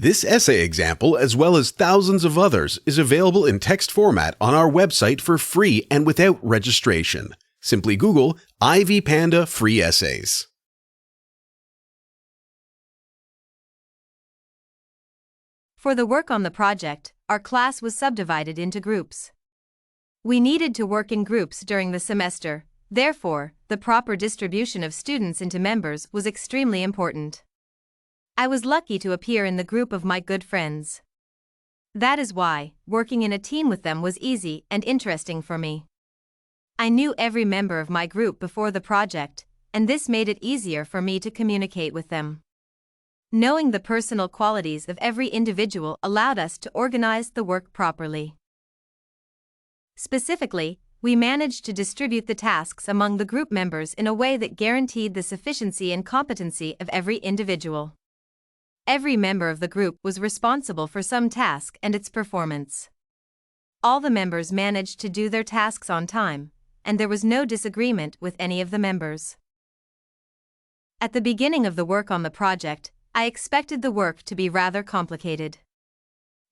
This essay example, as well as thousands of others, is available in text format on our website for free and without registration. Simply Google Ivy Panda Free Essays. For the work on the project, our class was subdivided into groups. We needed to work in groups during the semester, therefore, the proper distribution of students into members was extremely important. I was lucky to appear in the group of my good friends. That is why, working in a team with them was easy and interesting for me. I knew every member of my group before the project, and this made it easier for me to communicate with them. Knowing the personal qualities of every individual allowed us to organize the work properly. Specifically, we managed to distribute the tasks among the group members in a way that guaranteed the sufficiency and competency of every individual. Every member of the group was responsible for some task and its performance. All the members managed to do their tasks on time, and there was no disagreement with any of the members. At the beginning of the work on the project, I expected the work to be rather complicated.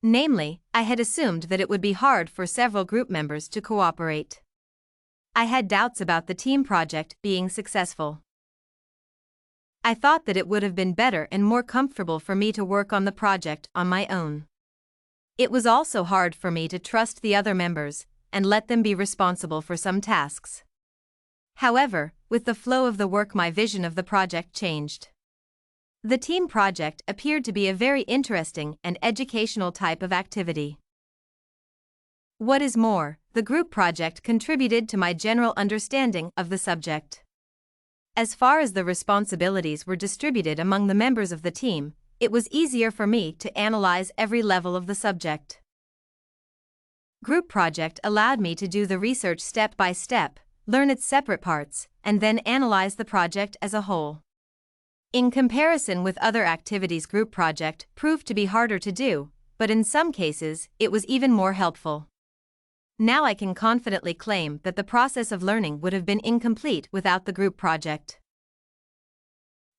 Namely, I had assumed that it would be hard for several group members to cooperate. I had doubts about the team project being successful. I thought that it would have been better and more comfortable for me to work on the project on my own. It was also hard for me to trust the other members and let them be responsible for some tasks. However, with the flow of the work, my vision of the project changed. The team project appeared to be a very interesting and educational type of activity. What is more, the group project contributed to my general understanding of the subject. As far as the responsibilities were distributed among the members of the team, it was easier for me to analyze every level of the subject. Group project allowed me to do the research step by step, learn its separate parts, and then analyze the project as a whole. In comparison with other activities, group project proved to be harder to do, but in some cases, it was even more helpful. Now I can confidently claim that the process of learning would have been incomplete without the group project.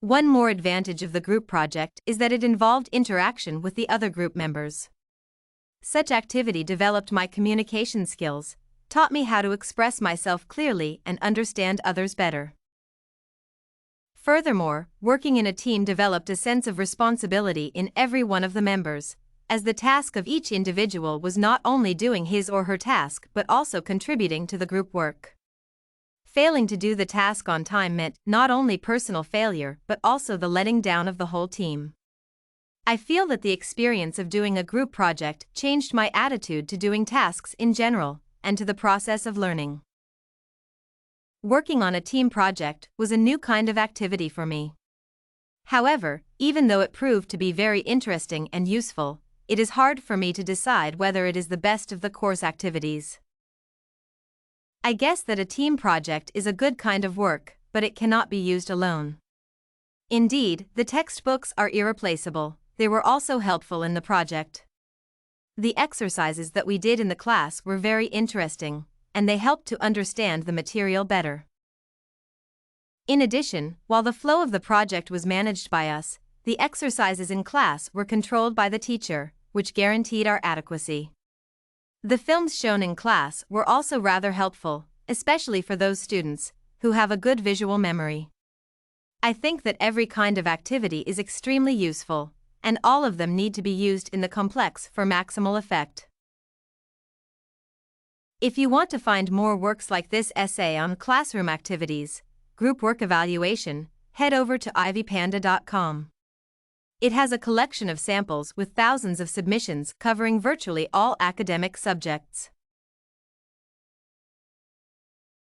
One more advantage of the group project is that it involved interaction with the other group members. Such activity developed my communication skills, taught me how to express myself clearly and understand others better. Furthermore, working in a team developed a sense of responsibility in every one of the members, as the task of each individual was not only doing his or her task but also contributing to the group work. Failing to do the task on time meant not only personal failure but also the letting down of the whole team. I feel that the experience of doing a group project changed my attitude to doing tasks in general and to the process of learning. Working on a team project was a new kind of activity for me. However, even though it proved to be very interesting and useful, it is hard for me to decide whether it is the best of the course activities. I guess that a team project is a good kind of work, but it cannot be used alone. Indeed, the textbooks are irreplaceable. They were also helpful in the project. The exercises that we did in the class were very interesting, and they helped to understand the material better. In addition, while the flow of the project was managed by us, the exercises in class were controlled by the teacher, which guaranteed our adequacy. The films shown in class were also rather helpful, especially for those students who have a good visual memory. I think that every kind of activity is extremely useful, and all of them need to be used in the complex for maximal effect. If you want to find more works like this essay on classroom activities, group work evaluation, head over to ivypanda.com. It has a collection of samples with thousands of submissions covering virtually all academic subjects.